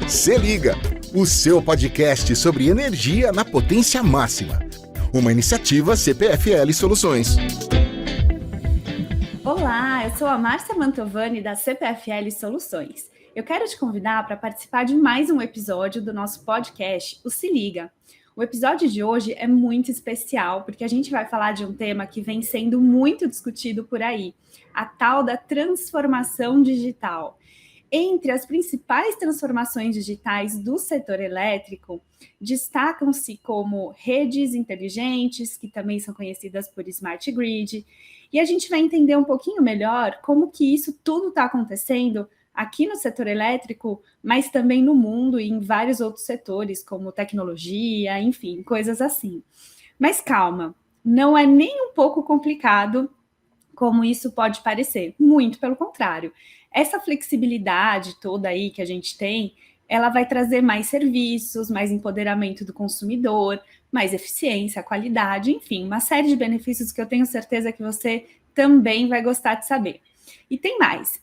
Se Liga, o seu podcast sobre energia na potência máxima. Uma iniciativa CPFL Soluções. Olá, eu sou a Márcia Mantovani da CPFL Soluções. Eu quero te convidar para participar de mais um episódio do nosso podcast, o Se Liga. O episódio de hoje é muito especial porque a gente vai falar de um tema que vem sendo muito discutido por aí, a tal da transformação digital. Entre as principais transformações digitais do setor elétrico, destacam-se como redes inteligentes, que também são conhecidas por Smart Grid, e a gente vai entender um pouquinho melhor como que isso tudo está acontecendo aqui no setor elétrico, mas também no mundo e em vários outros setores, como tecnologia, enfim, coisas assim. Mas calma, não é nem um pouco complicado como isso pode parecer, muito pelo contrário. Essa flexibilidade toda aí que a gente tem, ela vai trazer mais serviços, mais empoderamento do consumidor, mais eficiência, qualidade, enfim, uma série de benefícios que eu tenho certeza que você também vai gostar de saber. E tem mais.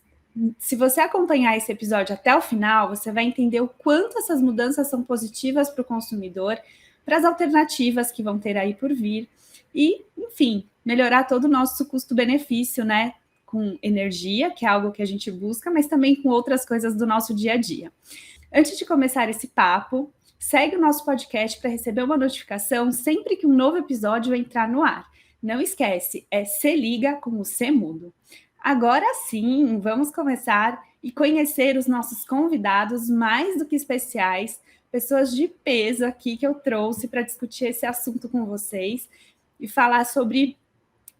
Se você acompanhar esse episódio até o final, você vai entender o quanto essas mudanças são positivas para o consumidor, para as alternativas que vão ter aí por vir e, enfim, melhorar todo o nosso custo-benefício, né? Com energia, que é algo que a gente busca, mas também com outras coisas do nosso dia a dia. Antes de começar esse papo, segue o nosso podcast para receber uma notificação sempre que um novo episódio entrar no ar. Não esquece, é Se Liga com o C mudo. Agora sim, vamos começar e conhecer os nossos convidados mais do que especiais, pessoas de peso aqui que eu trouxe para discutir esse assunto com vocês e falar sobre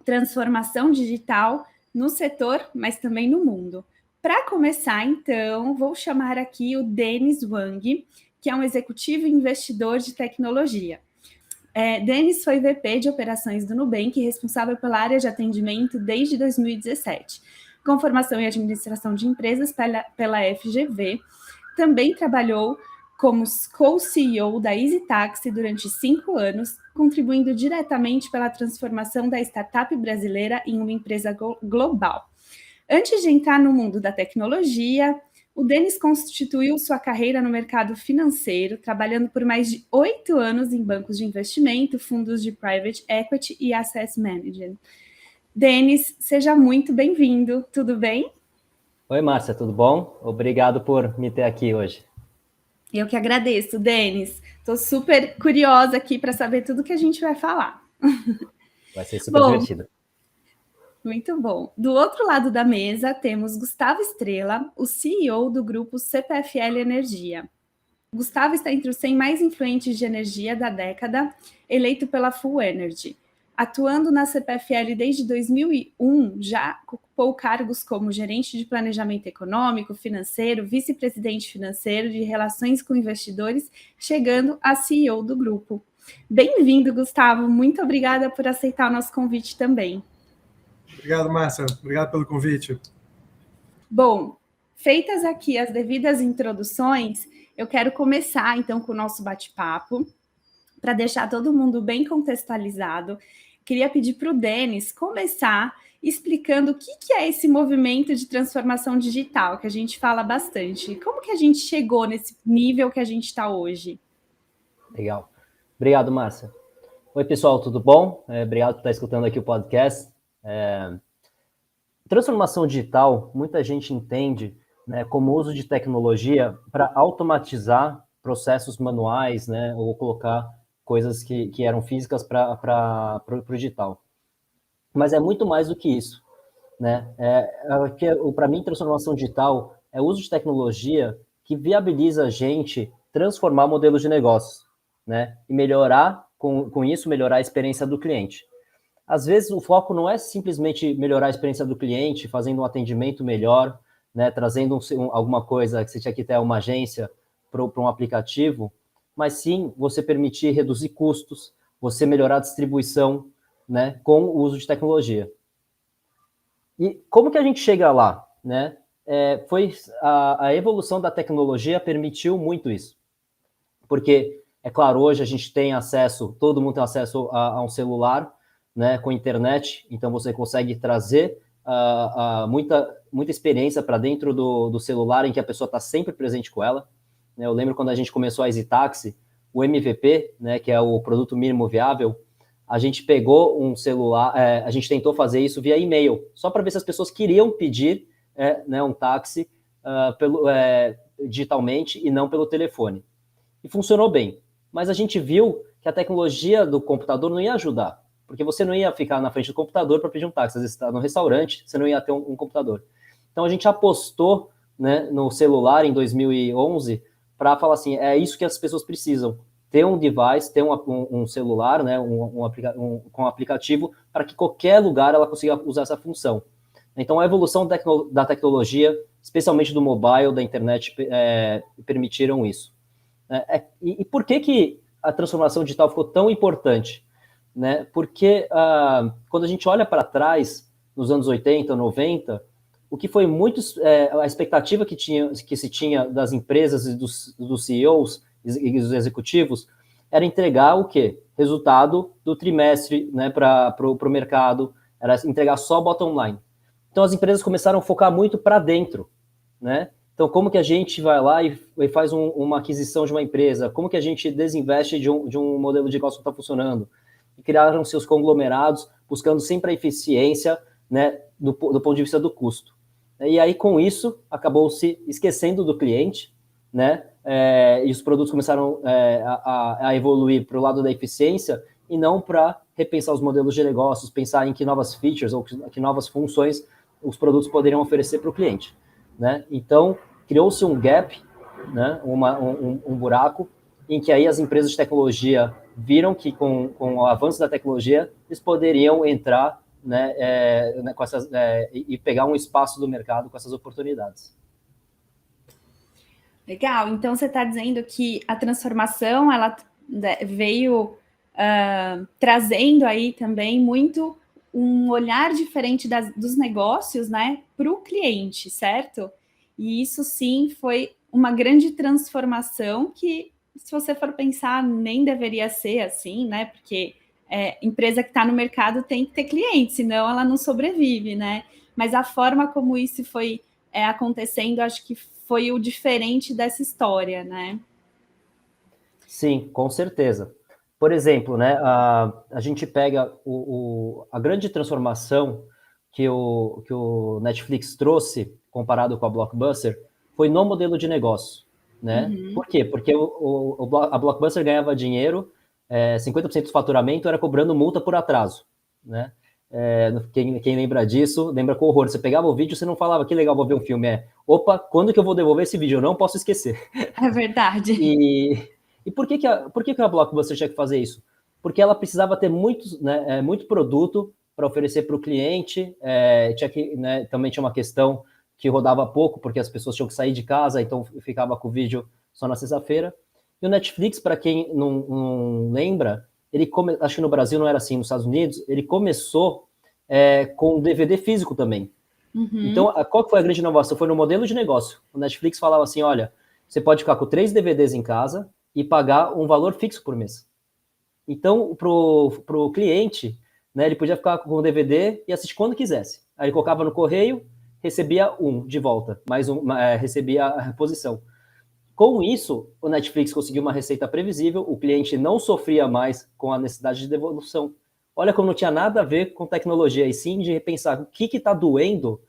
transformação digital no setor, mas também no mundo. Para começar, então, vou chamar aqui o Denis Wang, que é um executivo investidor de tecnologia. Denis foi VP de operações do Nubank, responsável pela área de atendimento desde 2017, com formação em administração de empresas pela FGV. Também trabalhou como co-CEO da EasyTaxi durante 5 anos, contribuindo diretamente pela transformação da startup brasileira em uma empresa global. Antes de entrar no mundo da tecnologia, o Denis constituiu sua carreira no mercado financeiro, trabalhando por mais de 8 anos em bancos de investimento, fundos de private equity e asset management. Denis, seja muito bem-vindo, tudo bem? Oi, Márcia, tudo bom? Obrigado por me ter aqui hoje. Eu que agradeço, Denis. Estou super curiosa aqui para saber tudo que a gente vai falar. Vai ser super divertido. Muito bom. Do outro lado da mesa, temos Gustavo Estrella, o CEO do grupo CPFL Energia. Gustavo está entre os 100 mais influentes de energia da década, eleito pela Full Energy. Atuando na CPFL desde 2001, já ocupou cargos como gerente de planejamento econômico, financeiro, vice-presidente financeiro de relações com investidores, chegando a CEO do grupo. Bem-vindo, Gustavo. Muito obrigada por aceitar o nosso convite também. Obrigado, Márcia. Obrigado pelo convite. Bom, feitas aqui as devidas introduções, eu quero começar, então, com o nosso bate-papo, para deixar todo mundo bem contextualizado. Queria pedir para o Denis começar explicando o que é esse movimento de transformação digital, que a gente fala bastante. Como que a gente chegou nesse nível que a gente está hoje? Legal. Obrigado, Márcia. Oi, pessoal, tudo bom? Obrigado por estar escutando aqui o podcast. Transformação digital, muita gente entende, né, como uso de tecnologia para automatizar processos manuais, né, ou colocar coisas que eram físicas para o digital. Mas é muito mais do que isso, né? Para mim, transformação digital é o uso de tecnologia que viabiliza a gente transformar modelos de negócios, né? E melhorar, com isso, melhorar a experiência do cliente. Às vezes, o foco não é simplesmente melhorar a experiência do cliente, fazendo um atendimento melhor, né? Trazendo alguma coisa que você tinha que ter uma agência para um aplicativo, mas sim você permitir reduzir custos, você melhorar a distribuição, né, com o uso de tecnologia. E como que a gente chega lá, né? Foi a evolução da tecnologia permitiu muito isso. Porque, é claro, hoje a gente tem acesso, todo mundo tem acesso a um celular, né, com internet, então você consegue trazer muita experiência para dentro do celular em que a pessoa está sempre presente com ela. né? Eu lembro quando a gente começou a EasyTaxi, o MVP, né, que é o produto mínimo viável, a gente pegou um celular, a gente tentou fazer isso via e-mail, só para ver se as pessoas queriam pedir né, um táxi digitalmente e não pelo telefone. E funcionou bem. Mas a gente viu que a tecnologia do computador não ia ajudar, porque você não ia ficar na frente do computador para pedir um táxi. Às vezes você está no restaurante, você não ia ter um computador. Então a gente apostou, né, no celular em 2011 para falar assim, é isso que as pessoas precisam. Ter um device, ter um celular, né, com um aplicativo, para que qualquer lugar ela consiga usar essa função. Então, a evolução da tecnologia, especialmente do mobile, da internet, permitiram isso. E por que a transformação digital ficou tão importante? Né? Porque quando a gente olha para trás, nos anos 80, 90, o que foi muito a expectativa que se tinha das empresas e dos CEOs e dos executivos era entregar o quê? Resultado do trimestre, né, para o mercado, era entregar só bottom line. Então, as empresas começaram a focar muito para dentro, né? Então, como que a gente vai lá e faz uma aquisição de uma empresa? Como que a gente desinveste de um modelo de negócio que está funcionando? E criaram seus conglomerados, buscando sempre a eficiência, né, do ponto de vista do custo. E aí, com isso, acabou se esquecendo do cliente, né? E os produtos começaram a evoluir para o lado da eficiência e não para repensar os modelos de negócios, pensar em que novas features ou que novas funções os produtos poderiam oferecer para o cliente, né? Então, criou-se um gap, né? um buraco, em que aí as empresas de tecnologia viram que com o avanço da tecnologia, eles poderiam entrar, né, com essas, e pegar um espaço do mercado com essas oportunidades. Legal, então você está dizendo que a transformação ela veio trazendo aí também muito um olhar diferente dos negócios, né, para o cliente, certo? E isso sim foi uma grande transformação que, se você for pensar, nem deveria ser assim, né? Porque empresa que está no mercado tem que ter cliente, senão ela não sobrevive, né? Mas a forma como isso foi acontecendo, acho que foi o diferente dessa história, né? Sim, com certeza. Por exemplo, né, a gente pega a grande transformação que o Netflix trouxe, comparado com a Blockbuster, foi no modelo de negócio. Né? Uhum. Por quê? Porque a Blockbuster ganhava dinheiro, 50% do faturamento era cobrando multa por atraso. Né? Quem lembra disso, lembra com horror. Você pegava o vídeo, você não falava, que legal, vou ver um filme. Opa, quando que eu vou devolver esse vídeo? Eu não posso esquecer. É verdade. E por que a Blockbuster tinha que fazer isso? Porque ela precisava ter muito produto para oferecer para o cliente, também tinha uma questão que rodava pouco, porque as pessoas tinham que sair de casa, então ficava com o vídeo só na sexta-feira. E o Netflix, para quem não lembra, acho que no Brasil não era assim, nos Estados Unidos, ele começou com DVD físico também. Uhum. Então, qual foi a grande inovação? Foi no modelo de negócio. O Netflix falava assim, olha, você pode ficar com 3 DVDs em casa e pagar um valor fixo por mês. Então, pro cliente, né, ele podia ficar com o DVD e assistir quando quisesse. Aí ele colocava no correio, recebia um de volta, recebia a reposição. Com isso, o Netflix conseguiu uma receita previsível, o cliente não sofria mais com a necessidade de devolução. Olha como não tinha nada a ver com tecnologia, e sim de repensar o que está doendo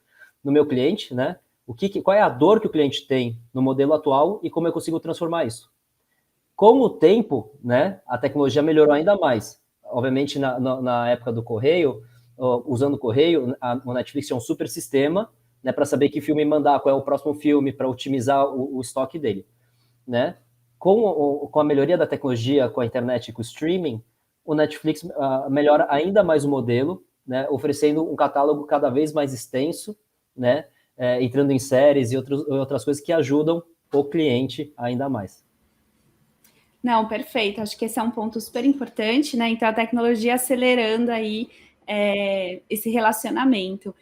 no meu cliente, né? Qual é a dor que o cliente tem no modelo atual e como eu consigo transformar isso. Com o tempo, né, a tecnologia melhorou ainda mais. Obviamente, na época do correio, usando o correio, o Netflix tinha um super sistema, né, para saber que filme mandar, qual é o próximo filme, para otimizar o estoque dele. Né? Com a melhoria da tecnologia, com a internet e com o streaming, o Netflix melhora ainda mais o modelo, né, oferecendo um catálogo cada vez mais extenso, né, entrando em séries e outras coisas que ajudam o cliente ainda mais. Não, perfeito. Acho que esse é um ponto super importante, né? Então, a tecnologia acelerando aí esse relacionamento.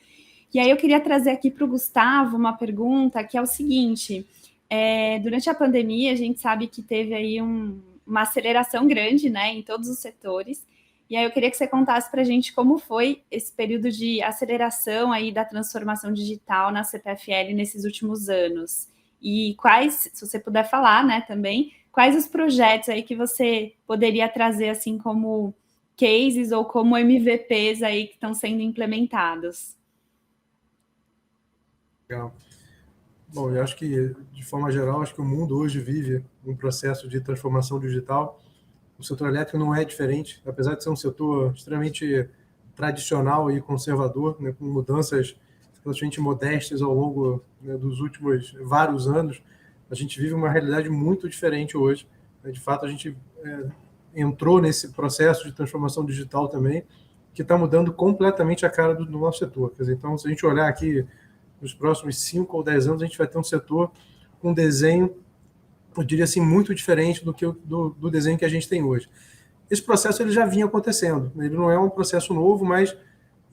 E aí eu queria trazer aqui para o Gustavo uma pergunta que é o seguinte: durante a pandemia, a gente sabe que teve aí uma aceleração grande, né, em todos os setores. E aí eu queria que você contasse para a gente como foi esse período de aceleração aí da transformação digital na CPFL nesses últimos anos. E quais, se você puder falar, né, também, quais os projetos aí que você poderia trazer assim como cases ou como MVPs aí que estão sendo implementados? Legal. Bom, eu acho que, de forma geral, acho que o mundo hoje vive um processo de transformação digital. O setor elétrico não é diferente, apesar de ser um setor extremamente tradicional e conservador, né, com mudanças relativamente modestas ao longo, né, dos últimos vários anos. A gente vive uma realidade muito diferente hoje. De fato, a gente entrou nesse processo de transformação digital também, que está mudando completamente a cara do nosso setor. Quer dizer, então, se a gente olhar aqui nos próximos 5 ou 10 anos, a gente vai ter um setor com um desenho, eu diria assim, muito diferente do desenho que a gente tem hoje. Esse processo ele já vinha acontecendo, ele não é um processo novo, mas,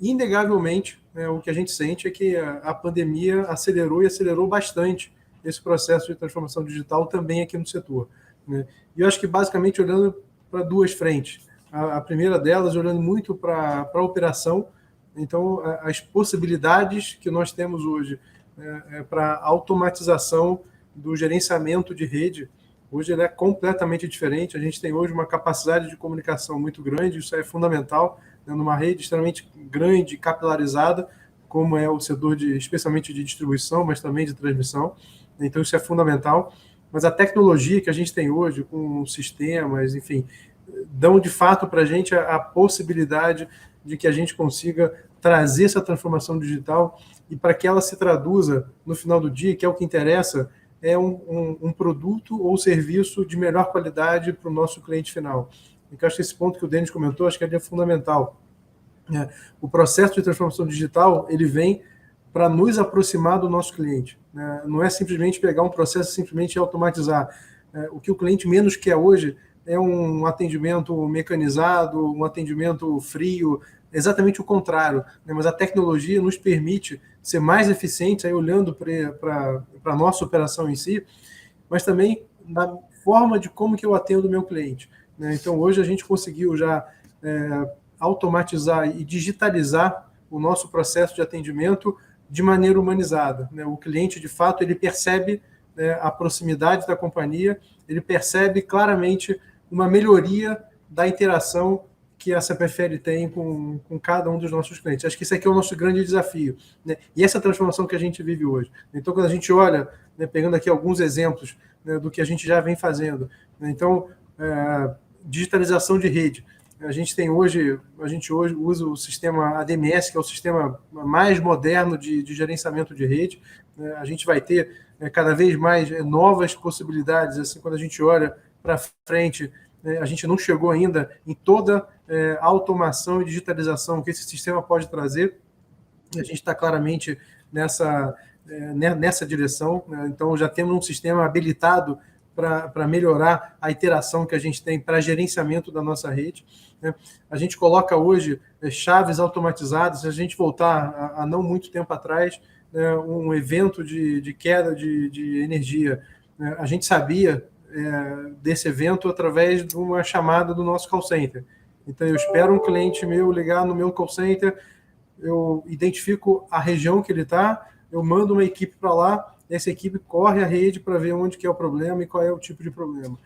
inegavelmente, né, o que a gente sente é que a pandemia acelerou e acelerou bastante esse processo de transformação digital também aqui no setor. Né? E eu acho que, basicamente, olhando para duas frentes. A primeira delas, olhando muito para a operação. Então, as possibilidades que nós temos hoje para automatização do gerenciamento de rede, hoje ele é completamente diferente. A gente tem hoje uma capacidade de comunicação muito grande, isso é fundamental, né, numa rede extremamente grande, capilarizada, como é o setor especialmente de distribuição, mas também de transmissão. Então, isso é fundamental. Mas a tecnologia que a gente tem hoje, com sistemas, enfim, dão de fato para a gente a possibilidade de que a gente consiga trazer essa transformação digital e para que ela se traduza no final do dia, que é o que interessa, é um produto ou serviço de melhor qualidade para o nosso cliente final. Então, acho que esse ponto que o Denis comentou, acho que é fundamental. O processo de transformação digital, ele vem para nos aproximar do nosso cliente. Não é simplesmente pegar um processo e simplesmente automatizar. O que o cliente menos quer hoje é um atendimento mecanizado, um atendimento frio, exatamente o contrário. Mas a tecnologia nos permite ser mais eficientes, aí olhando para a nossa operação em si, mas também na forma de como que eu atendo o meu cliente. Então, hoje a gente conseguiu já automatizar e digitalizar o nosso processo de atendimento de maneira humanizada. O cliente, de fato, ele percebe a proximidade da companhia, ele percebe claramente uma melhoria da interação que a CPFL tem com cada um dos nossos clientes. Acho que esse aqui é o nosso grande desafio. E essa transformação que a gente vive hoje. Então, quando a gente olha, pegando aqui alguns exemplos do que a gente já vem fazendo, então, digitalização de rede. A gente hoje usa o sistema ADMS, que é o sistema mais moderno de gerenciamento de rede. A gente vai ter cada vez mais novas possibilidades, assim, quando a gente olha para frente, a gente não chegou ainda em toda a automação e digitalização que esse sistema pode trazer. A gente está claramente nessa direção. Então, já temos um sistema habilitado para melhorar a interação que a gente tem para gerenciamento da nossa rede. A gente coloca hoje chaves automatizadas. Se a gente voltar a não muito tempo atrás, um evento de queda de energia, a gente sabia desse evento através de uma chamada do nosso call center. Então, eu espero um cliente meu ligar no meu call center, eu identifico a região que ele está, eu mando uma equipe para lá, essa equipe corre a rede para ver onde que é o problema e qual é o tipo de problema.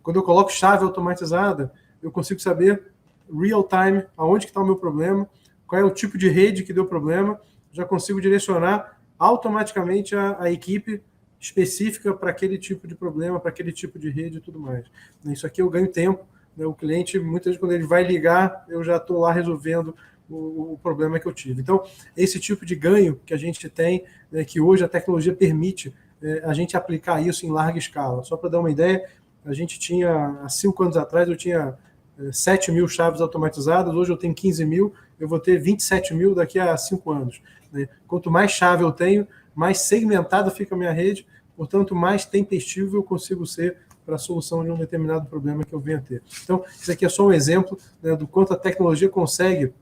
Quando eu coloco chave automatizada, eu consigo saber real time aonde que está o meu problema, qual é o tipo de rede que deu problema, já consigo direcionar automaticamente a equipe específica para aquele tipo de problema, para aquele tipo de rede e tudo mais. Isso aqui eu ganho tempo. O cliente, muitas vezes, quando ele vai ligar, eu já estou lá resolvendo o problema que eu tive. Então, esse tipo de ganho que a gente tem, que hoje a tecnologia permite a gente aplicar isso em larga escala. Só para dar uma ideia, a gente tinha, há 5 anos atrás, eu tinha 7 mil chaves automatizadas, hoje eu tenho 15 mil, eu vou ter 27 mil daqui a 5 anos. Quanto mais chave eu tenho, mais segmentada fica a minha rede, portanto, mais tempestivo eu consigo ser para a solução de um determinado problema que eu venha a ter. Então, isso aqui é só um exemplo do quanto a tecnologia consegue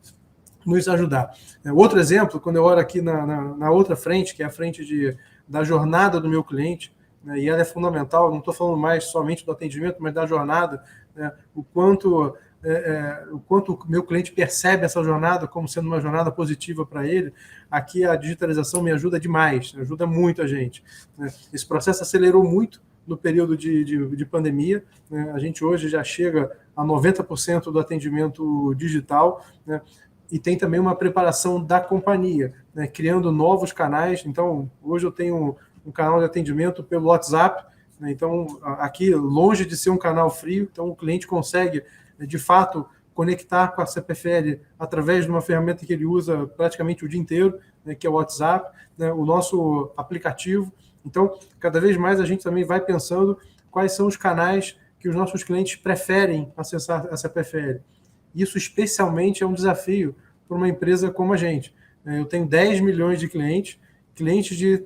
nos ajudar. Outro exemplo, quando eu olho aqui na outra frente, que é a frente da jornada do meu cliente, e ela é fundamental, não estou falando mais somente do atendimento, mas da jornada, o quanto o quanto o meu cliente percebe essa jornada como sendo uma jornada positiva para ele, aqui a digitalização me ajuda demais, ajuda muito a gente, né? Esse processo acelerou muito no período de pandemia, né? A gente hoje já chega a 90% do atendimento digital, né? E tem também uma preparação da companhia, né? Criando novos canais. Então, hoje eu tenho um canal de atendimento pelo WhatsApp, né? Então, aqui, longe de ser um canal frio, então o cliente consegue, de fato, conectar com a CPFL através de uma ferramenta que ele usa praticamente o dia inteiro, né? Que é o WhatsApp, né? O nosso aplicativo. Então, cada vez mais a gente também vai pensando quais são os canais que os nossos clientes preferem acessar a CPFL. Isso especialmente é um desafio para uma empresa como a gente. Eu tenho 10 milhões de clientes de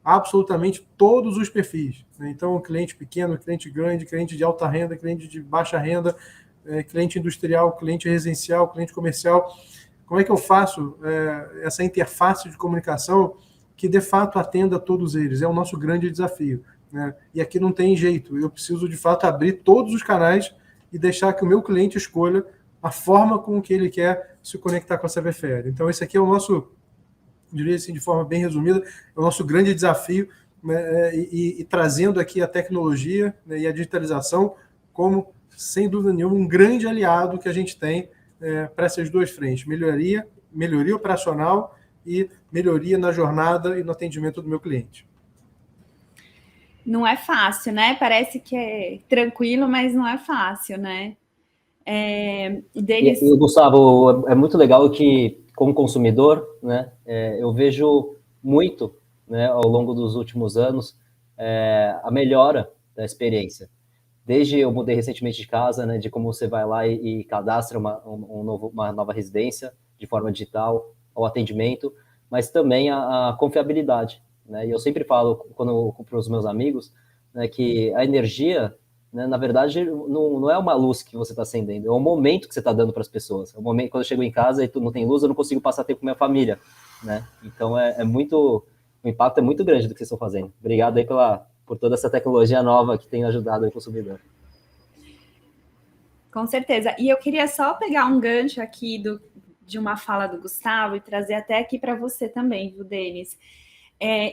absolutamente todos os perfis. Então, cliente pequeno, cliente grande, cliente de alta renda, cliente de baixa renda, cliente industrial, cliente residencial, cliente comercial. Como é que eu faço essa interface de comunicação que, de fato, atenda a todos eles? É o nosso grande desafio, né? E aqui não tem jeito. Eu preciso, de fato, abrir todos os canais e deixar que o meu cliente escolha a forma com que ele quer se conectar com a CPFL. Então, esse aqui é o nosso, diria assim, de forma bem resumida, é o nosso grande desafio, né? E trazendo aqui a tecnologia, né, e a digitalização como, sem dúvida nenhuma, um grande aliado que a gente tem para essas duas frentes. Melhoria operacional e melhoria na jornada e no atendimento do meu cliente. Não é fácil, né? Parece que é tranquilo, mas não é fácil, né? E, Gustavo, é muito legal que, como consumidor, né, eu vejo muito, né, ao longo dos últimos anos, a melhora da experiência. Desde eu mudei recentemente de casa, né, de como você vai lá e cadastra uma nova residência de forma digital, ao atendimento, mas também a confiabilidade, né? E eu sempre falo para os meus amigos, né, que a energia, né, na verdade, não é uma luz que você está acendendo, é um momento que você está dando para as pessoas. É um momento, quando eu chego em casa e não tem luz, eu não consigo passar tempo com minha família, né? Então, o impacto é muito grande do que vocês estão fazendo. Obrigado aí por toda essa tecnologia nova que tem ajudado o consumidor. Com certeza. E eu queria só pegar um gancho aqui de uma fala do Gustavo e trazer até aqui para você também, viu, Denis?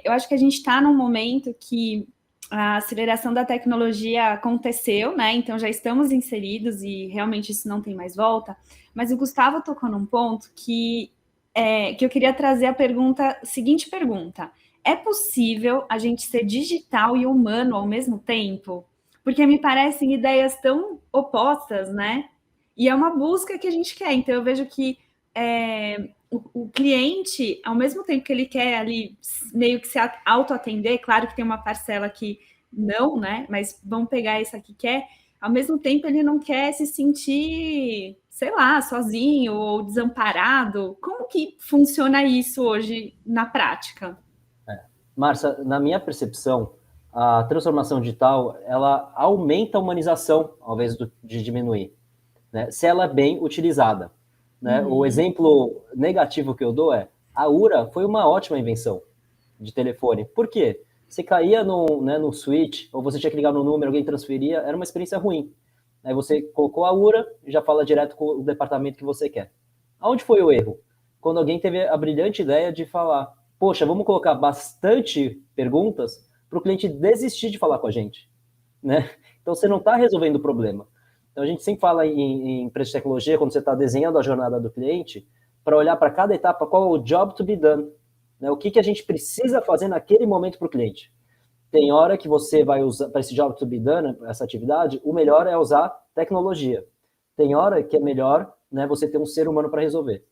Eu acho que a gente está num momento que a aceleração da tecnologia aconteceu, né? Então já estamos inseridos e realmente isso não tem mais volta. Mas o Gustavo tocou num ponto que eu queria trazer seguinte pergunta. É possível a gente ser digital e humano ao mesmo tempo? Porque me parecem ideias tão opostas, né? E é uma busca que a gente quer. Então eu vejo que o cliente, ao mesmo tempo que ele quer ali meio que se autoatender, claro que tem uma parcela que não, né? Mas vamos pegar essa que quer, ao mesmo tempo ele não quer se sentir, sei lá, sozinho ou desamparado. Como que funciona isso hoje na prática? Márcia, na minha percepção, a transformação digital, ela aumenta a humanização ao invés de diminuir, né? Se ela é bem utilizada, né? O exemplo negativo que eu dou a URA foi uma ótima invenção de telefone. Por quê? Você caía no switch, ou você tinha que ligar no número, alguém transferia, era uma experiência ruim. Aí você colocou a URA e já fala direto com o departamento que você quer. Aonde foi o erro? Quando alguém teve a brilhante ideia de falar, poxa, vamos colocar bastante perguntas para o cliente desistir de falar com a gente, né? Então você não está resolvendo o problema. Então a gente sempre fala em empresa de tecnologia, quando você está desenhando a jornada do cliente, para olhar para cada etapa qual é o job to be done, né? O que a gente precisa fazer naquele momento para o cliente. Tem hora que você vai usar, para esse job to be done, essa atividade, o melhor é usar tecnologia. Tem hora que é melhor, né, você ter um ser humano para resolver.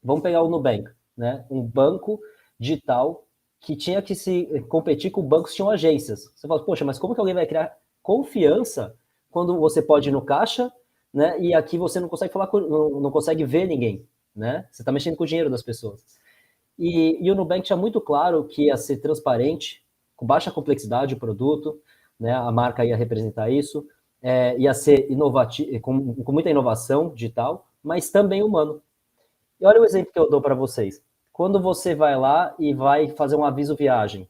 Vamos pegar o Nubank, né? Um banco digital que tinha que se competir com bancos que tinham agências. Você fala, poxa, mas como que alguém vai criar confiança quando você pode ir no caixa, né? E aqui você não consegue falar, não consegue ver ninguém, né? Você está mexendo com o dinheiro das pessoas. E o Nubank tinha muito claro que ia ser transparente, com baixa complexidade o produto, né? A marca ia representar isso, ia ser inovativo, com muita inovação digital, mas também humano. E olha o exemplo que eu dou para vocês. Quando você vai lá e vai fazer um aviso viagem,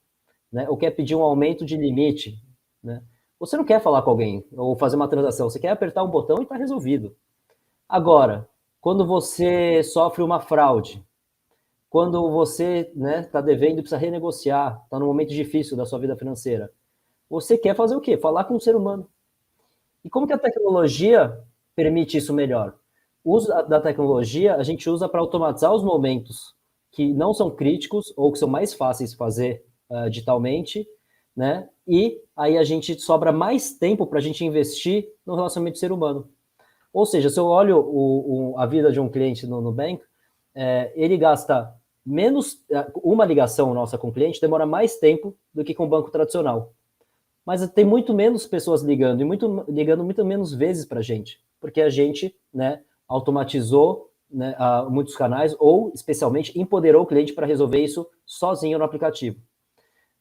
né? Ou quer pedir um aumento de limite, né? Você não quer falar com alguém ou fazer uma transação, você quer apertar um botão e está resolvido, Agora, quando você sofre uma fraude, quando você está devendo e precisa renegociar, está num momento difícil da sua vida financeira, você quer fazer o quê? Falar com um ser humano. E como que a tecnologia permite isso melhor? O uso da tecnologia a gente usa para automatizar os momentos que não são críticos ou que são mais fáceis de fazer digitalmente, né? E aí a gente sobra mais tempo para a gente investir no relacionamento ser humano. Ou seja, se eu olho a vida de um cliente no Nubank, ele gasta menos, uma ligação nossa com o cliente demora mais tempo do que com o banco tradicional. Mas tem muito menos pessoas ligando, e ligando muito menos vezes para a gente, porque a gente, né, automatizou, né, muitos canais, ou especialmente empoderou o cliente para resolver isso sozinho no aplicativo.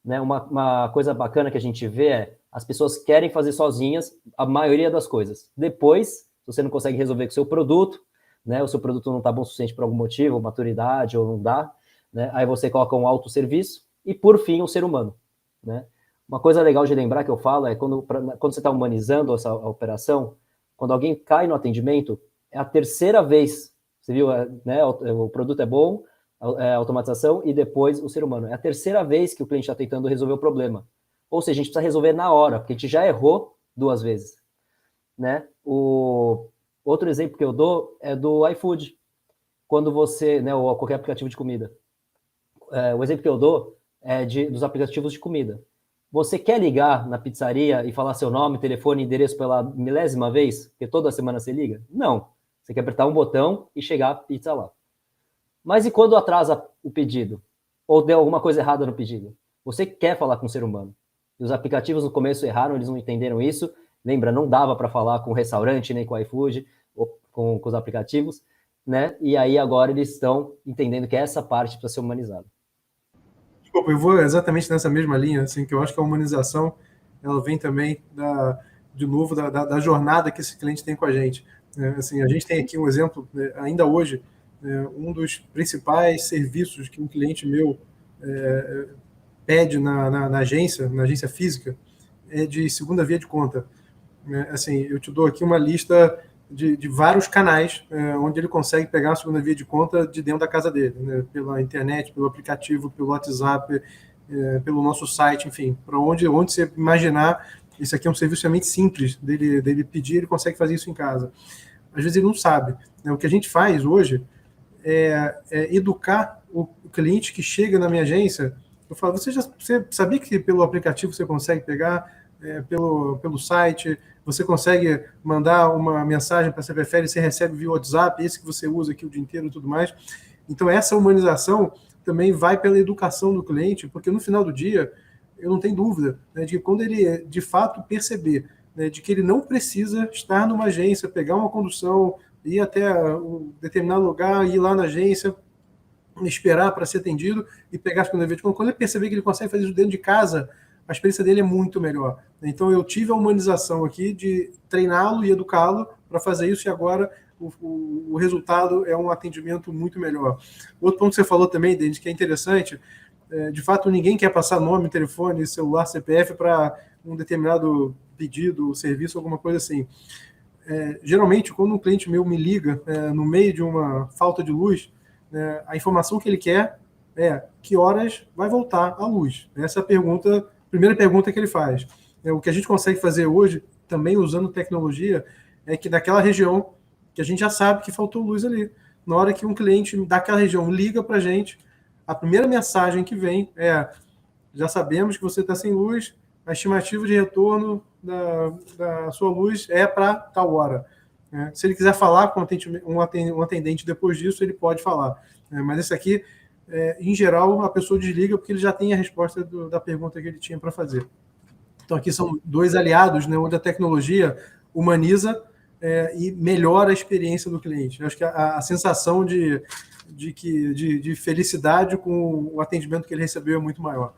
Né, uma coisa bacana que a gente vê é as pessoas querem fazer sozinhas a maioria das coisas. Depois, se você não consegue resolver com o seu produto, né, o seu produto não está bom o suficiente por algum motivo, maturidade, ou não dá, né, aí você coloca um autosserviço e, por fim, o ser humano. Né? Uma coisa legal de lembrar que eu falo é quando você está humanizando essa operação, quando alguém cai no atendimento, é a terceira vez, você viu, né, o produto é bom, a automatização e depois o ser humano. É a terceira vez que o cliente está tentando resolver o problema. Ou seja, a gente precisa resolver na hora, porque a gente já errou 2 vezes. Né? O outro exemplo que eu dou é do iFood. Quando você, né, ou qualquer aplicativo de comida. O exemplo que eu dou é dos aplicativos de comida. Você quer ligar na pizzaria e falar seu nome, telefone e endereço pela milésima vez? Porque toda semana você liga? Não. Você quer apertar um botão e chegar a pizza lá. Mas e quando atrasa o pedido? Ou deu alguma coisa errada no pedido? Você quer falar com o ser humano. E os aplicativos no começo erraram, eles não entenderam isso. Lembra, não dava para falar com o restaurante, nem com o iFood, ou com os aplicativos, né? E aí agora eles estão entendendo que essa parte precisa ser humanizada. Desculpa, eu vou exatamente nessa mesma linha, assim, que eu acho que a humanização, ela vem também, de novo, da jornada que esse cliente tem com a gente. Assim, a gente tem aqui um exemplo, ainda hoje, um dos principais serviços que um cliente meu pede na agência física, é de segunda via de conta. Assim, eu te dou aqui uma lista de vários canais onde ele consegue pegar a segunda via de conta de dentro da casa dele, né? Pela internet, pelo aplicativo, pelo WhatsApp, pelo nosso site, enfim, para onde você imaginar. Isso aqui é um serviço realmente simples dele pedir, ele consegue fazer isso em casa. Às vezes ele não sabe. Né? O que a gente faz hoje é educar o cliente que chega na minha agência. Eu falo, você sabia que pelo aplicativo você consegue pegar, pelo site, você consegue mandar uma mensagem para a CPFL e você recebe via WhatsApp, esse que você usa aqui o dia inteiro e tudo mais. Então, essa humanização também vai pela educação do cliente, porque no final do dia, eu não tenho dúvida, né, de que quando ele, de fato, perceber, né, de que ele não precisa estar numa agência, pegar uma condução, ir até um determinado lugar, ir lá na agência, esperar para ser atendido e pegar as segunda via de conta. Quando ele perceber que ele consegue fazer isso dentro de casa, a experiência dele é muito melhor. Então, eu tive a humanização aqui de treiná-lo e educá-lo para fazer isso, e agora o resultado é um atendimento muito melhor. Outro ponto que você falou também, Denis, que é interessante, de fato, ninguém quer passar nome, telefone, celular, CPF para um determinado pedido, serviço, alguma coisa assim. Geralmente, quando um cliente meu me liga no meio de uma falta de luz, a informação que ele quer é que horas vai voltar a luz. Essa é a primeira pergunta que ele faz. O que a gente consegue fazer hoje, também usando tecnologia, é que naquela região que a gente já sabe que faltou luz ali. Na hora que um cliente daquela região liga para a gente, a primeira mensagem que vem é: já sabemos que você está sem luz, a estimativa de retorno da sua luz é para tal hora. Se ele quiser falar com um atendente depois disso, ele pode falar. Mas esse aqui, em geral, a pessoa desliga porque ele já tem a resposta da pergunta que ele tinha para fazer. Então, aqui são dois aliados, né, onde a tecnologia humaniza e melhora a experiência do cliente. Eu acho que a sensação de felicidade com o atendimento que ele recebeu é muito maior.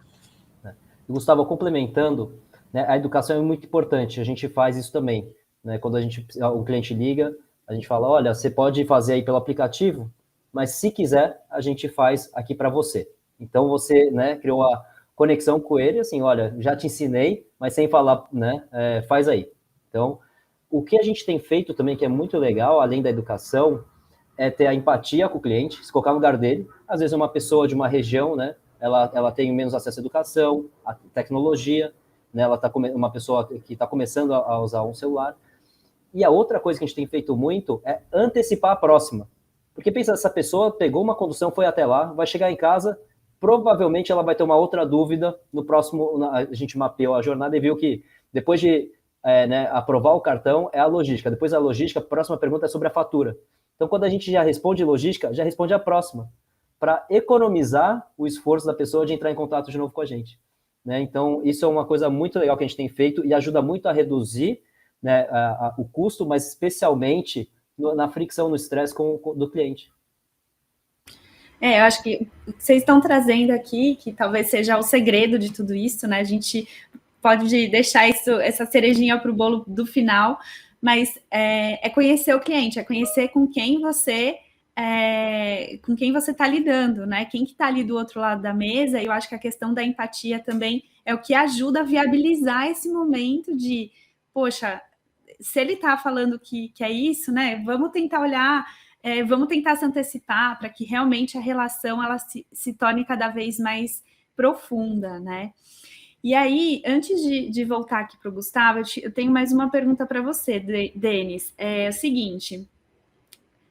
Gustavo, complementando, né, a educação é muito importante, a gente faz isso também. Né, quando o cliente liga, a gente fala, olha, você pode fazer aí pelo aplicativo, mas se quiser, a gente faz aqui para você. Então, você, né, criou a conexão com ele, assim, olha, já te ensinei, mas sem falar, né, faz aí. Então, O que a gente tem feito também, que é muito legal, além da educação, é ter a empatia com o cliente, se colocar no lugar dele. Às vezes uma pessoa de uma região, né, ela tem menos acesso à educação, à tecnologia, né, ela tá uma pessoa que está começando a usar um celular. E a outra coisa que a gente tem feito muito é antecipar a próxima. Porque pensa, essa pessoa pegou uma condução, foi até lá, vai chegar em casa, provavelmente ela vai ter uma outra dúvida no próximo. A gente mapeou a jornada e viu que depois de aprovar o cartão é a logística. Depois da logística, a próxima pergunta é sobre a fatura. Então, quando a gente já responde logística, já responde a próxima, para economizar o esforço da pessoa de entrar em contato de novo com a gente. Né? Então, isso é uma coisa muito legal que a gente tem feito e ajuda muito a reduzir, né, o custo, mas especialmente na fricção, no estresse do cliente. Eu acho que o que vocês estão trazendo aqui, que talvez seja o segredo de tudo isso, né? A gente pode deixar essa cerejinha para o bolo do final, mas é conhecer o cliente, é conhecer com quem você está lidando, né? Quem que está ali do outro lado da mesa. E eu acho que a questão da empatia também é o que ajuda a viabilizar esse momento de, poxa, se ele está falando que é isso, né? Vamos tentar olhar, vamos tentar se antecipar para que realmente a relação ela se torne cada vez mais profunda, né? E aí, antes de voltar aqui para o Gustavo, eu tenho mais uma pergunta para você, Denis. É o seguinte: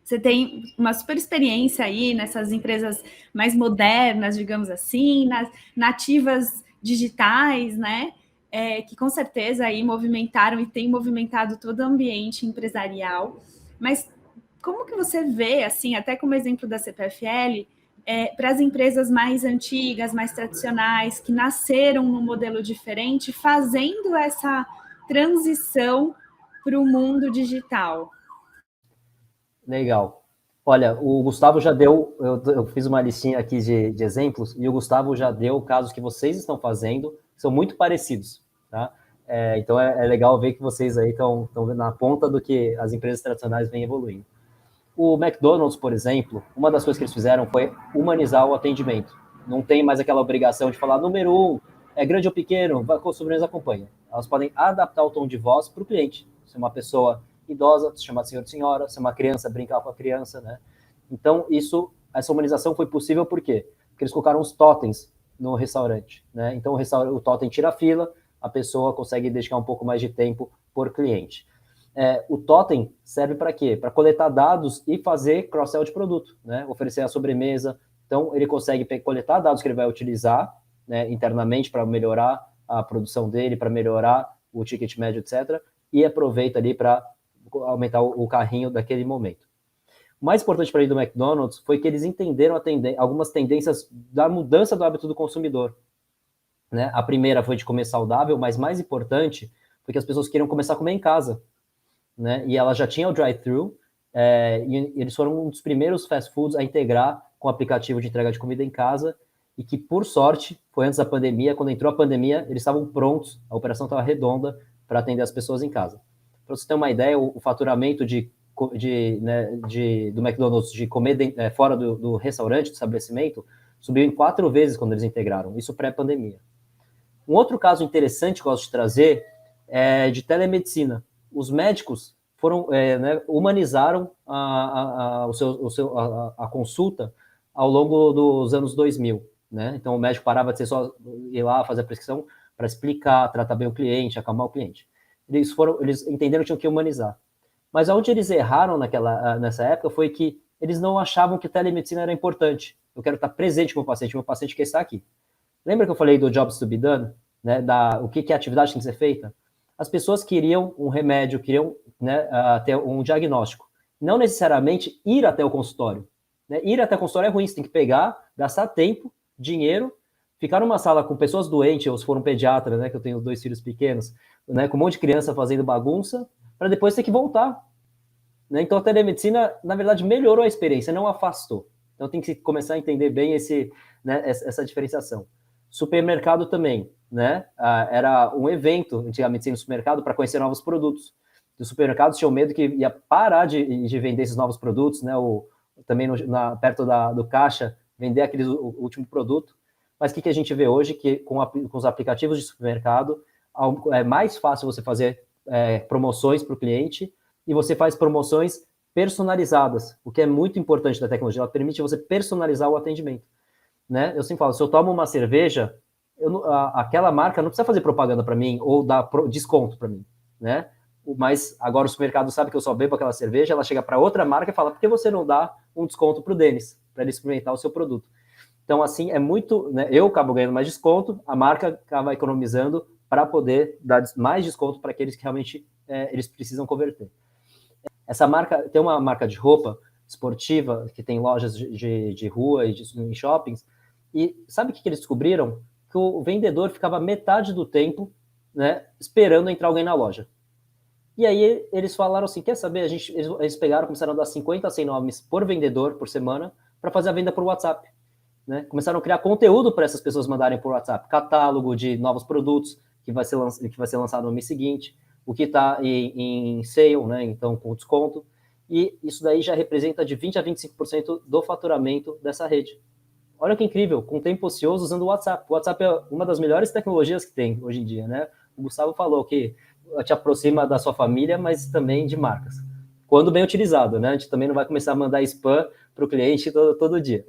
você tem uma super experiência aí nessas empresas mais modernas, digamos assim, nas nativas digitais, né? Que com certeza aí movimentaram e têm movimentado todo o ambiente empresarial. Mas como que você vê, assim, até como exemplo da CPFL, para as empresas mais antigas, mais tradicionais, que nasceram num modelo diferente, fazendo essa transição para o mundo digital? Legal. Olha, o Gustavo já deu, eu fiz uma listinha aqui de exemplos, e o Gustavo já deu casos que vocês estão fazendo, que são muito parecidos, tá? Então é legal ver que vocês aí estão na ponta do que as empresas tradicionais vêm evoluindo. O McDonald's, por exemplo, uma das coisas que eles fizeram foi humanizar o atendimento. Não tem mais aquela obrigação de falar número 1, é grande ou pequeno, a sobremesa acompanha. Elas podem adaptar o tom de voz para o cliente. Se uma pessoa idosa, se chamar senhor e senhora, se uma criança, brincar com a criança, né? Então, essa humanização foi possível por quê? Porque eles colocaram os totens no restaurante, né? Então, o totem tira a fila, a pessoa consegue dedicar um pouco mais de tempo por cliente. O totem serve para quê? Para coletar dados e fazer cross-sell de produto, né? Oferecer a sobremesa. Então, ele consegue coletar dados que ele vai utilizar, né, internamente para melhorar a produção dele, para melhorar o ticket médio, etc. E aproveita ali para aumentar o carrinho daquele momento. O mais importante para mim do McDonald's foi que eles entenderam algumas tendências da mudança do hábito do consumidor. Né? A primeira foi de comer saudável, mas mais importante foi que as pessoas queriam começar a comer em casa. Né? E ela já tinha o drive-thru, e eles foram um dos primeiros fast foods a integrar com o aplicativo de entrega de comida em casa, e que, por sorte, foi antes da pandemia. Quando entrou a pandemia, eles estavam prontos, a operação estava redonda para atender as pessoas em casa. Para você ter uma ideia, o faturamento do McDonald's de comer fora do restaurante, do estabelecimento, subiu em 4 vezes quando eles integraram, isso pré-pandemia. Um outro caso interessante que eu gosto de trazer é de telemedicina. Os médicos humanizaram a consulta ao longo dos anos 2000. Né? Então, o médico parava de ser só ir lá fazer a prescrição para explicar, tratar bem o cliente, acalmar o cliente. Eles entenderam que tinham que humanizar. Mas onde eles erraram nessa época foi que eles não achavam que telemedicina era importante. Eu quero estar presente com o paciente quer estar aqui. Lembra que eu falei do jobs to be done? Né? O que a atividade tem que ser feita? As pessoas queriam um remédio, queriam, né, ter um diagnóstico. Não necessariamente ir até o consultório. Né? Ir até o consultório é ruim, você tem que pegar, gastar tempo, dinheiro, ficar numa sala com pessoas doentes, ou se for um pediatra, né, que eu tenho 2 filhos pequenos, né, com um monte de criança fazendo bagunça, para depois ter que voltar. Né? Então, a telemedicina, na verdade, melhorou a experiência, não afastou. Então, tem que começar a entender bem essa diferenciação. Supermercado também, né? Era um evento, antigamente, no supermercado, para conhecer novos produtos. Os supermercados tinham medo que ia parar de vender esses novos produtos, né? Também perto do caixa, vender aquele último produto. Mas o que a gente vê hoje? Que com os aplicativos de supermercado, é mais fácil você fazer promoções para o cliente e você faz promoções personalizadas, o que é muito importante da tecnologia. Ela permite você personalizar o atendimento, né? Eu sempre falo, se eu tomo uma cerveja, aquela marca não precisa fazer propaganda para mim ou dar desconto para mim, né? Mas agora o supermercado sabe que eu só bebo aquela cerveja, ela chega para outra marca e fala, por que você não dá um desconto para o Denis, para ele experimentar o seu produto? Então, assim, é muito, né, eu acabo ganhando mais desconto, a marca acaba economizando para poder dar mais desconto para aqueles que realmente eles precisam converter. Essa marca, tem uma marca de roupa esportiva, que tem lojas de rua e em shoppings, e sabe o que eles descobriram? Que o vendedor ficava metade do tempo, né, esperando entrar alguém na loja. E aí eles falaram assim, quer saber, eles pegaram, começaram a dar 50 a 100 nomes por vendedor por semana para fazer a venda por WhatsApp. Né? Começaram a criar conteúdo para essas pessoas mandarem por WhatsApp, catálogo de novos produtos que vai ser lançado no mês seguinte, o que está em sale, né? Então com desconto, e isso daí já representa de 20 a 25% do faturamento dessa rede. Olha que incrível, com tempo ocioso usando o WhatsApp. O WhatsApp é uma das melhores tecnologias que tem hoje em dia, né? O Gustavo falou que te aproxima da sua família, mas também de marcas. Quando bem utilizado, né? A gente também não vai começar a mandar spam para o cliente todo dia.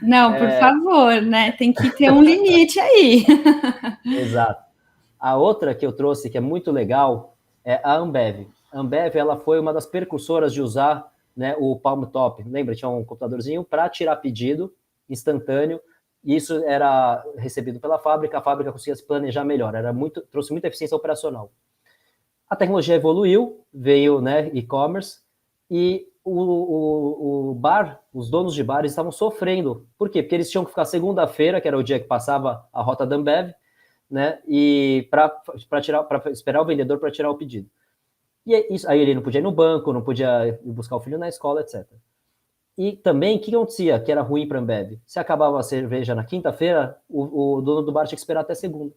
Não, por favor, né? Tem que ter um limite aí. Exato. A outra que eu trouxe, que é muito legal, é a Ambev. A Ambev, ela foi uma das precursoras de usar, né, o Palm Top. Lembra? Tinha um computadorzinho para tirar pedido instantâneo. E isso era recebido pela fábrica, a fábrica conseguia se planejar melhor. Trouxe muita eficiência operacional. A tecnologia evoluiu, veio, né, e-commerce, e o bar, os donos de bares estavam sofrendo. Por quê? Porque eles tinham que ficar segunda-feira, que era o dia que passava a rota da Ambev, né, e para esperar o vendedor para tirar o pedido. E isso, aí ele não podia ir no banco, não podia ir buscar o filho na escola, etc. E também, o que acontecia que era ruim para a Ambev? Se acabava a cerveja na quinta-feira, o dono do bar tinha que esperar até segunda.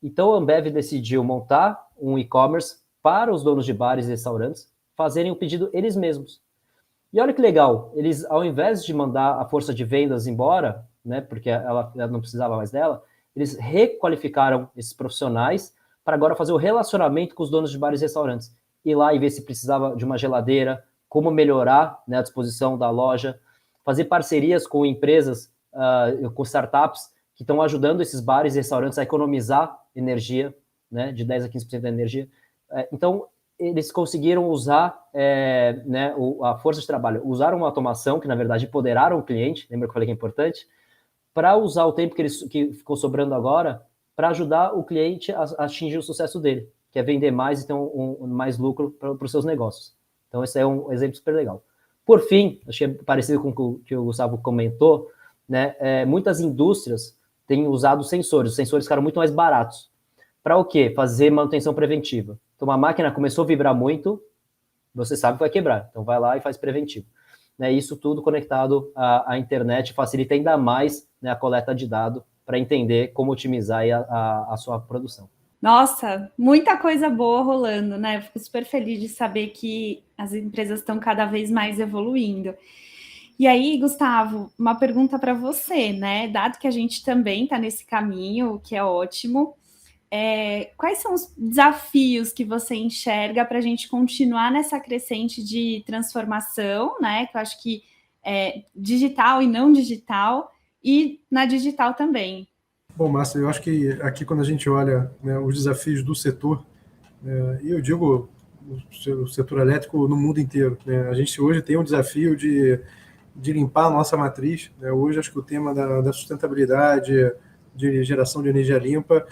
Então a Ambev decidiu montar um e-commerce para os donos de bares e restaurantes fazerem o pedido eles mesmos. E olha que legal, eles, ao invés de mandar a força de vendas embora, né, porque ela não precisava mais dela, eles requalificaram esses profissionais para agora fazer o relacionamento com os donos de bares e restaurantes. Ir lá e ver se precisava de uma geladeira, como melhorar, né, a disposição da loja, fazer parcerias com empresas, com startups que estão ajudando esses bares e restaurantes a economizar energia, né, de 10% a 15% da energia. Então, eles conseguiram usar né, a força de trabalho, usaram uma automação que, na verdade, empoderaram o cliente, lembra que eu falei que é importante, para usar o tempo que ficou sobrando agora para ajudar o cliente a atingir o sucesso dele, que é vender mais e ter mais lucro para os seus negócios. Então, esse é um exemplo super legal. Por fim, achei parecido com o que o Gustavo comentou, né, muitas indústrias têm usado sensores. Os sensores ficaram muito mais baratos. Para o quê? Fazer manutenção preventiva. Então, uma máquina começou a vibrar muito, você sabe que vai quebrar. Então, vai lá e faz preventivo. Né, isso tudo conectado à internet facilita ainda mais, né, a coleta de dados para entender como otimizar aí a sua produção. Nossa, muita coisa boa rolando, né? Eu fico super feliz de saber que as empresas estão cada vez mais evoluindo. E aí, Gustavo, uma pergunta para você, né? Dado que a gente também está nesse caminho, o que é ótimo, quais são os desafios que você enxerga para a gente continuar nessa crescente de transformação, né? Que eu acho que é digital e não digital, e na digital também. Bom, Márcia, eu acho que aqui quando a gente olha, né, os desafios do setor, e eu digo o setor elétrico no mundo inteiro, né, a gente hoje tem um desafio de limpar a nossa matriz, né, hoje acho que o tema da sustentabilidade, de geração de energia limpa,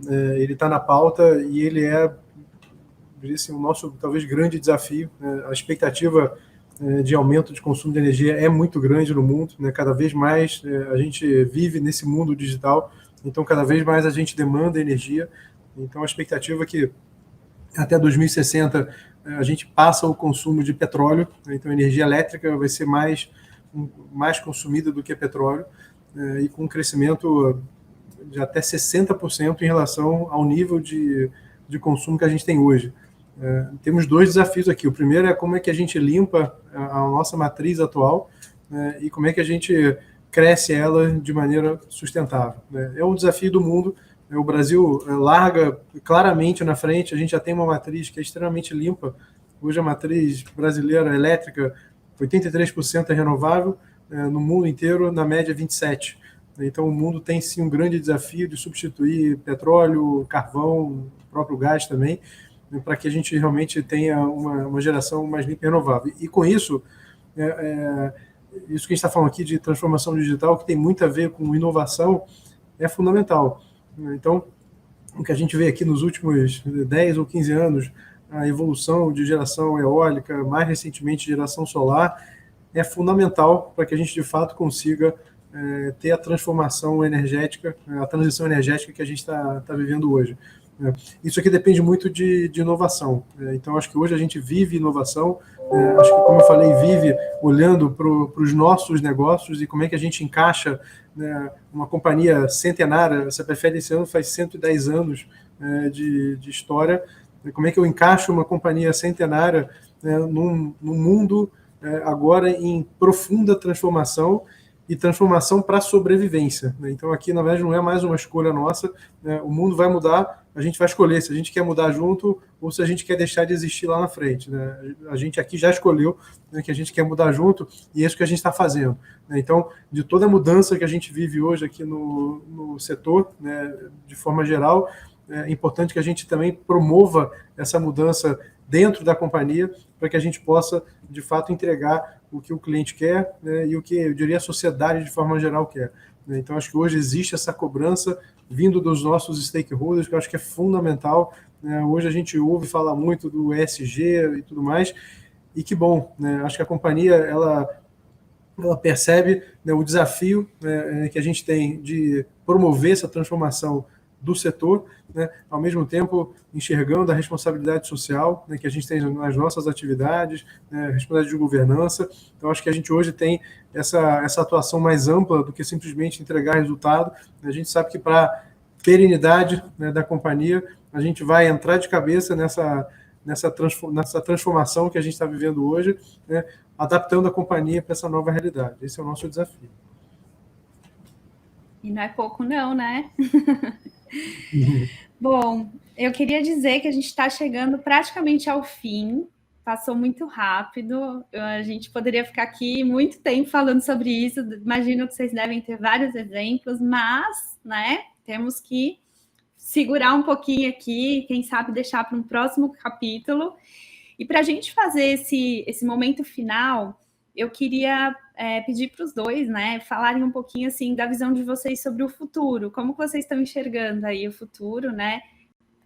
ele está na pauta e ele é assim, o nosso talvez grande desafio, né, a expectativa de aumento de consumo de energia é muito grande no mundo, né, cada vez mais a gente vive nesse mundo digital. Então, cada vez mais a gente demanda energia. Então, a expectativa é que até 2060 a gente passa o consumo de petróleo. Então, a energia elétrica vai ser mais consumida do que petróleo, e com um crescimento de até 60% em relação ao nível de consumo que a gente tem hoje. Temos dois desafios aqui. O primeiro é como é que a gente limpa a nossa matriz atual, e como é que a gente cresce ela de maneira sustentável. É um desafio do mundo, O Brasil larga claramente na frente, a gente já tem uma matriz que é extremamente limpa. Hoje a matriz brasileira elétrica, 83% é renovável, no mundo inteiro, na média, 27%. Então o mundo tem sim um grande desafio de substituir petróleo, carvão, o próprio gás também, para que a gente realmente tenha uma geração mais limpa e renovável. E com isso, isso que a gente está falando aqui de transformação digital, que tem muito a ver com inovação, é fundamental. Então, o que a gente vê aqui nos últimos 10 ou 15 anos, a evolução de geração eólica, mais recentemente geração solar, é fundamental para que a gente, de fato, consiga ter a transformação energética, a transição energética que a gente está vivendo hoje. Isso aqui depende muito de inovação. Então, acho que hoje a gente vive inovação. Acho que, como eu falei, vive olhando para os nossos negócios e como é que a gente encaixa, né, uma companhia centenária. A CPFL esse ano faz 110 anos de história. Como é que eu encaixo uma companhia centenária num mundo agora em profunda transformação e transformação para sobrevivência. Então, aqui, na verdade, não é mais uma escolha nossa. O mundo vai mudar, a gente vai escolher se a gente quer mudar junto ou se a gente quer deixar de existir lá na frente. A gente aqui já escolheu que a gente quer mudar junto e é isso que a gente está fazendo. Então, de toda a mudança que a gente vive hoje aqui no setor, de forma geral, é importante que a gente também promova essa mudança dentro da companhia para que a gente possa, de fato, entregar o que o cliente quer, e o que, eu diria, a sociedade, de forma geral, quer. Então, acho que hoje existe essa cobrança vindo dos nossos stakeholders, que eu acho que é fundamental. Hoje a gente ouve falar muito do ESG e tudo mais, e que bom. Acho que a companhia, ela percebe o desafio que a gente tem de promover essa transformação do setor, ao mesmo tempo enxergando a responsabilidade social que a gente tem nas nossas atividades, responsabilidade de governança. Então, acho que a gente hoje tem essa atuação mais ampla do que simplesmente entregar resultado. A gente sabe que para perenidade da companhia, a gente vai entrar de cabeça nessa transformação que a gente está vivendo hoje, adaptando a companhia para essa nova realidade. Esse é o nosso desafio. E não é pouco não, né? Bom, eu queria dizer que a gente está chegando praticamente ao fim, passou muito rápido, a gente poderia ficar aqui muito tempo falando sobre isso, imagino que vocês devem ter vários exemplos, mas, temos que segurar um pouquinho aqui, quem sabe deixar para um próximo capítulo. E para a gente fazer esse momento final, eu queria pedir para os dois, falarem um pouquinho assim da visão de vocês sobre o futuro. Como que vocês estão enxergando aí o futuro,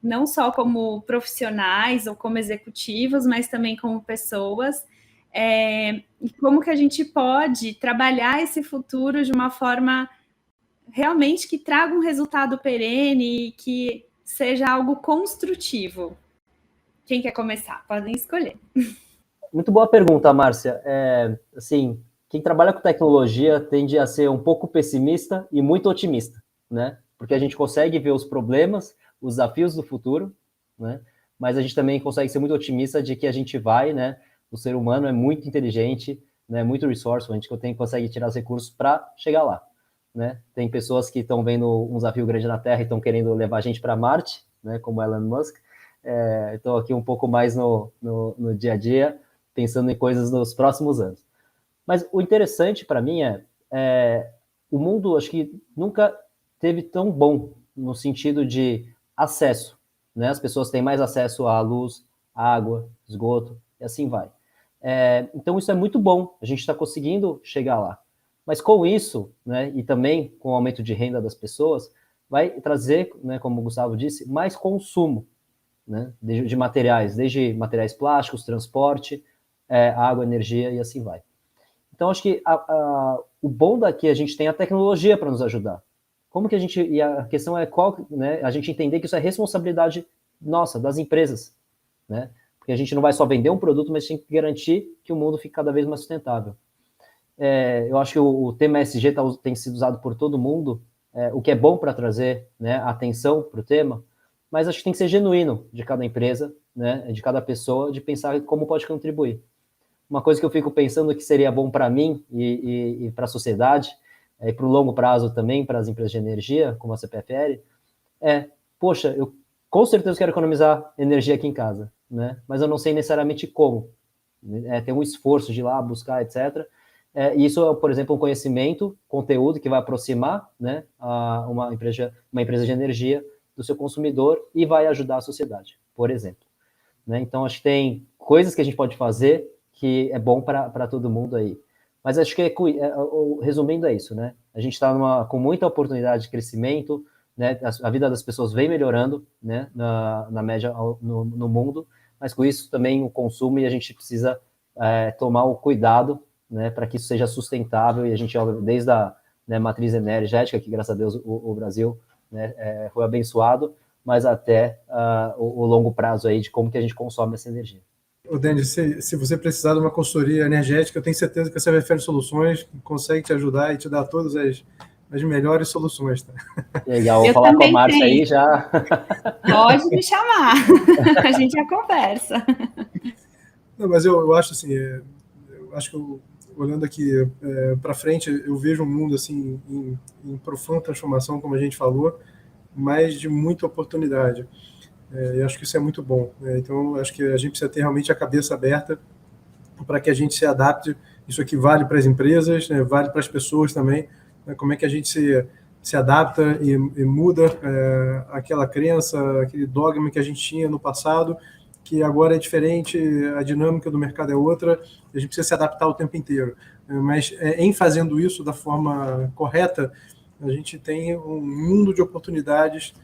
Não só como profissionais ou como executivos, mas também como pessoas. E como que a gente pode trabalhar esse futuro de uma forma realmente que traga um resultado perene e que seja algo construtivo. Quem quer começar? Podem escolher. Muito boa pergunta, Márcia. Assim, quem trabalha com tecnologia tende a ser um pouco pessimista e muito otimista, Porque a gente consegue ver os problemas, os desafios do futuro, Mas a gente também consegue ser muito otimista de que a gente vai, O ser humano é muito inteligente, muito resourceful, a gente consegue tirar os recursos para chegar lá, Tem pessoas que estão vendo um desafio grande na Terra e estão querendo levar a gente para Marte, Como Elon Musk. Estou aqui um pouco mais no dia a dia, pensando em coisas nos próximos anos. Mas o interessante para mim o mundo, acho que nunca teve tão bom no sentido de acesso, As pessoas têm mais acesso à luz, água, esgoto, e assim vai. Então isso é muito bom, a gente está conseguindo chegar lá. Mas com isso, e também com o aumento de renda das pessoas, vai trazer, como o Gustavo disse, mais consumo, de materiais, desde materiais plásticos, transporte, água, energia e assim vai. Então, acho que o bom daqui, a gente tem a tecnologia para nos ajudar. Como que e a questão é qual, a gente entender que isso é responsabilidade nossa, das empresas, Porque a gente não vai só vender um produto, mas tem que garantir que o mundo fique cada vez mais sustentável. Eu acho que o tema ESG tem sido usado por todo mundo, o que é bom para trazer atenção para o tema, mas acho que tem que ser genuíno de cada empresa, de cada pessoa, de pensar como pode contribuir. Uma coisa que eu fico pensando que seria bom para mim e para a sociedade, e para o longo prazo também, para as empresas de energia, como a CPFL, poxa, eu com certeza quero economizar energia aqui em casa, né? Mas eu não sei necessariamente como. Tem um esforço de ir lá buscar, etc. Isso é, por exemplo, um conhecimento, conteúdo que vai aproximar, né, uma empresa de energia do seu consumidor e vai ajudar a sociedade, por exemplo. Né? Então, acho que tem coisas que a gente pode fazer que é bom para todo mundo aí. Mas acho que, resumindo, é isso, né? A gente está com muita oportunidade de crescimento, né? A vida das pessoas vem melhorando, né? Na média no mundo, mas com isso também o consumo, e a gente precisa tomar o cuidado, né, para que isso seja sustentável, e a gente olha desde a matriz energética, que graças a Deus o Brasil, né, foi abençoado, mas até o longo prazo aí de como que a gente consome essa energia. Ô, Denis, se você precisar de uma consultoria energética, eu tenho certeza que a CPFL Soluções consegue te ajudar e te dar todas as melhores soluções. Tá? Legal, vou falar com a Márcia aí já. Pode me chamar, a gente já conversa. Não, mas eu acho assim, eu acho que olhando aqui para frente, eu vejo um mundo assim em profunda transformação, como a gente falou, mas de muita oportunidade. Eu acho que isso é muito bom. Então, acho que a gente precisa ter realmente a cabeça aberta para que a gente se adapte. Isso aqui vale para as empresas, né, vale para as pessoas também. Né, como é que a gente se adapta e muda aquela crença, aquele dogma que a gente tinha no passado, que agora é diferente, a dinâmica do mercado é outra, a gente precisa se adaptar o tempo inteiro. Mas em fazendo isso da forma correta, a gente tem um mundo de oportunidades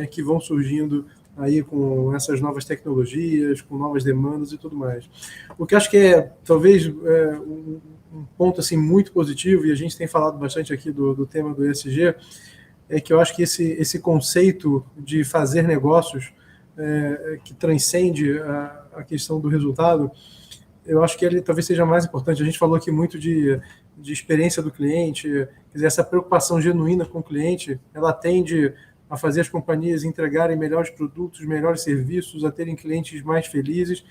que vão surgindo aí com essas novas tecnologias, com novas demandas e tudo mais. O que acho que é, talvez, um ponto assim, muito positivo, e a gente tem falado bastante aqui do tema do ESG, é que eu acho que esse conceito de fazer negócios que transcende a questão do resultado, eu acho que ele talvez seja mais importante. A gente falou aqui muito de experiência do cliente, quer dizer, essa preocupação genuína com o cliente, ela tende a fazer as companhias entregarem melhores produtos, melhores serviços, a terem clientes mais felizes.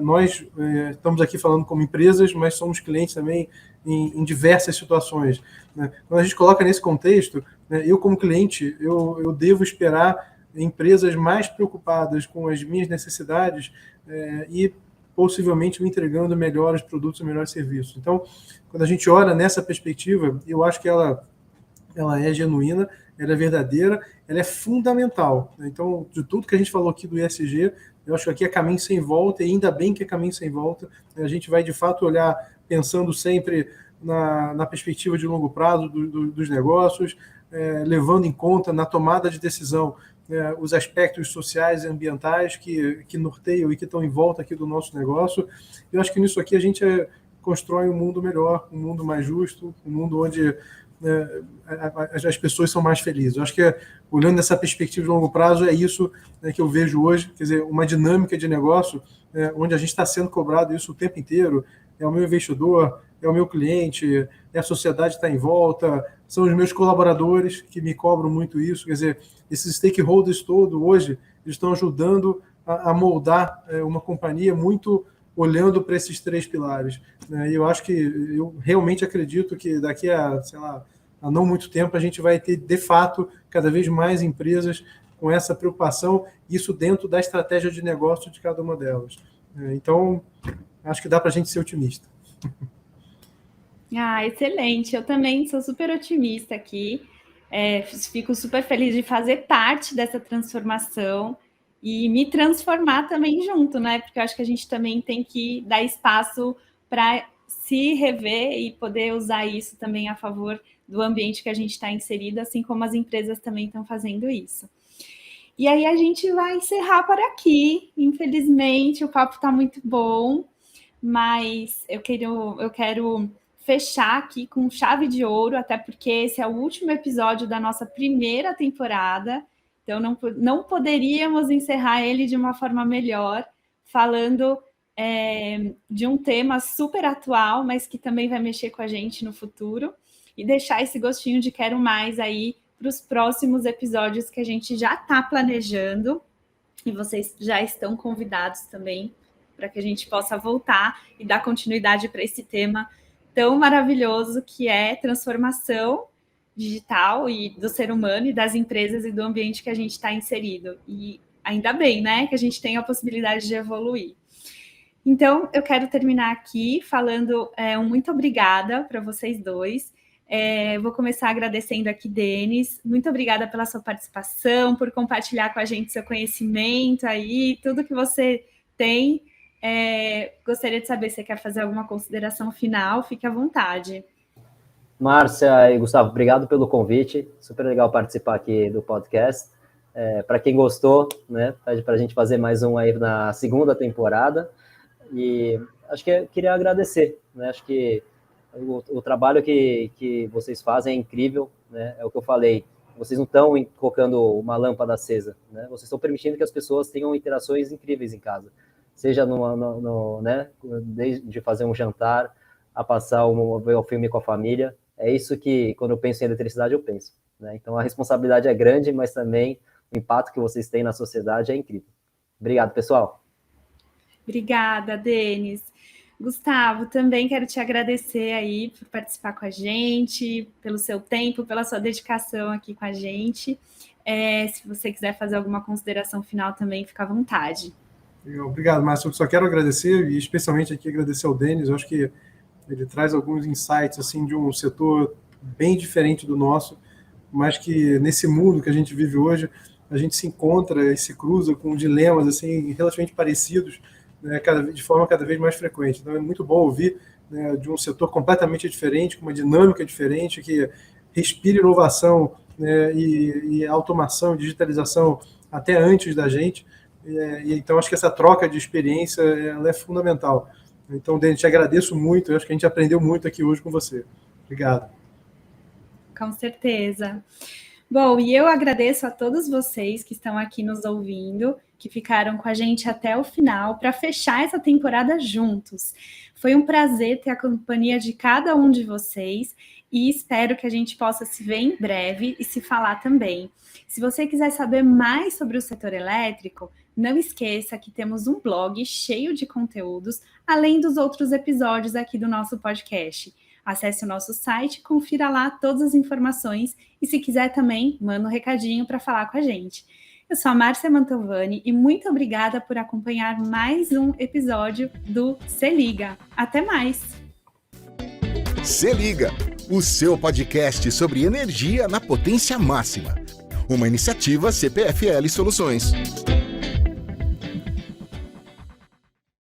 Nós estamos aqui falando como empresas, mas somos clientes também em diversas situações. Né? Quando a gente coloca nesse contexto, eu como cliente, eu devo esperar empresas mais preocupadas com as minhas necessidades e possivelmente me entregando melhores produtos e melhores serviços. Então, quando a gente olha nessa perspectiva, eu acho que ela é genuína, ela é verdadeira, ela é fundamental. Então, de tudo que a gente falou aqui do ESG, eu acho que aqui é caminho sem volta, e ainda bem que é caminho sem volta. A gente vai, de fato, olhar pensando sempre na perspectiva de longo prazo dos negócios, levando em conta na tomada de decisão os aspectos sociais e ambientais que norteiam e que estão em volta aqui do nosso negócio. Eu acho que nisso aqui a gente constrói um mundo melhor, um mundo mais justo, um mundo onde as pessoas são mais felizes. Eu acho que, olhando nessa perspectiva de longo prazo, é isso que eu vejo hoje, quer dizer, uma dinâmica de negócio onde a gente está sendo cobrado isso o tempo inteiro. É o meu investidor, é o meu cliente, é a sociedade que está em volta, são os meus colaboradores que me cobram muito isso. Quer dizer, esses stakeholders todos hoje estão ajudando a moldar uma companhia muito olhando para esses três pilares. E eu acho que, eu realmente acredito que daqui a, sei lá, a não muito tempo, a gente vai ter, de fato, cada vez mais empresas com essa preocupação, isso dentro da estratégia de negócio de cada uma delas. Então, acho que dá para a gente ser otimista. Excelente. Eu também sou super otimista aqui. Fico super feliz de fazer parte dessa transformação e me transformar também junto, né? Porque eu acho que a gente também tem que dar espaço para se rever e poder usar isso também a favor do ambiente que a gente está inserido, assim como as empresas também estão fazendo isso. E aí a gente vai encerrar por aqui. Infelizmente, o papo está muito bom, mas eu quero fechar aqui com chave de ouro, até porque esse é o último episódio da nossa primeira temporada, então não poderíamos encerrar ele de uma forma melhor, falando de um tema super atual, mas que também vai mexer com a gente no futuro, e deixar esse gostinho de quero mais aí para os próximos episódios que a gente já está planejando, e vocês já estão convidados também para que a gente possa voltar e dar continuidade para esse tema tão maravilhoso que é transformação digital e do ser humano e das empresas e do ambiente que a gente está inserido. E ainda bem, né, que a gente tem a possibilidade de evoluir. Então, eu quero terminar aqui falando um muito obrigada para vocês dois. Vou começar agradecendo aqui, Denis. Muito obrigada pela sua participação, por compartilhar com a gente seu conhecimento aí, tudo que você tem. Gostaria de saber se você quer fazer alguma consideração final, fique à vontade. Márcia e Gustavo, obrigado pelo convite, super legal participar aqui do podcast. Para quem gostou, né, pede para a gente fazer mais um aí na segunda temporada, e acho que eu queria agradecer, né, acho que o trabalho que vocês fazem é incrível, né, é o que eu falei, vocês não estão colocando uma lâmpada acesa, né, vocês estão permitindo que as pessoas tenham interações incríveis em casa, seja né, desde fazer um jantar, a passar ver um filme com a família. É isso que, quando eu penso em eletricidade, eu penso, né? Então, a responsabilidade é grande, mas também o impacto que vocês têm na sociedade é incrível. Obrigado, pessoal. Obrigada, Denis. Gustavo, também quero te agradecer aí por participar com a gente, pelo seu tempo, pela sua dedicação aqui com a gente. Se você quiser fazer alguma consideração final também, fica à vontade. Obrigado, Márcio. Eu só quero agradecer, e especialmente aqui agradecer ao Denis. Eu acho que ele traz alguns insights assim, de um setor bem diferente do nosso, mas que nesse mundo que a gente vive hoje, a gente se encontra e se cruza com dilemas assim, relativamente parecidos, né, de forma cada vez mais frequente. Então é muito bom ouvir, né, de um setor completamente diferente, com uma dinâmica diferente, que respira inovação, né, e automação, digitalização até antes da gente. E então acho que essa troca de experiência ela é fundamental. Então, Denis, te agradeço muito. Eu acho que a gente aprendeu muito aqui hoje com você. Obrigado. Com certeza. Bom, e eu agradeço a todos vocês que estão aqui nos ouvindo, que ficaram com a gente até o final para fechar essa temporada juntos. Foi um prazer ter a companhia de cada um de vocês e espero que a gente possa se ver em breve e se falar também. Se você quiser saber mais sobre o setor elétrico, não esqueça que temos um blog cheio de conteúdos, além dos outros episódios aqui do nosso podcast. Acesse o nosso site, confira lá todas as informações e, se quiser também, manda um recadinho para falar com a gente. Eu sou a Márcia Mantovani e muito obrigada por acompanhar mais um episódio do Se Liga. Até mais! Se Liga, o seu podcast sobre energia na potência máxima. Uma iniciativa CPFL Soluções.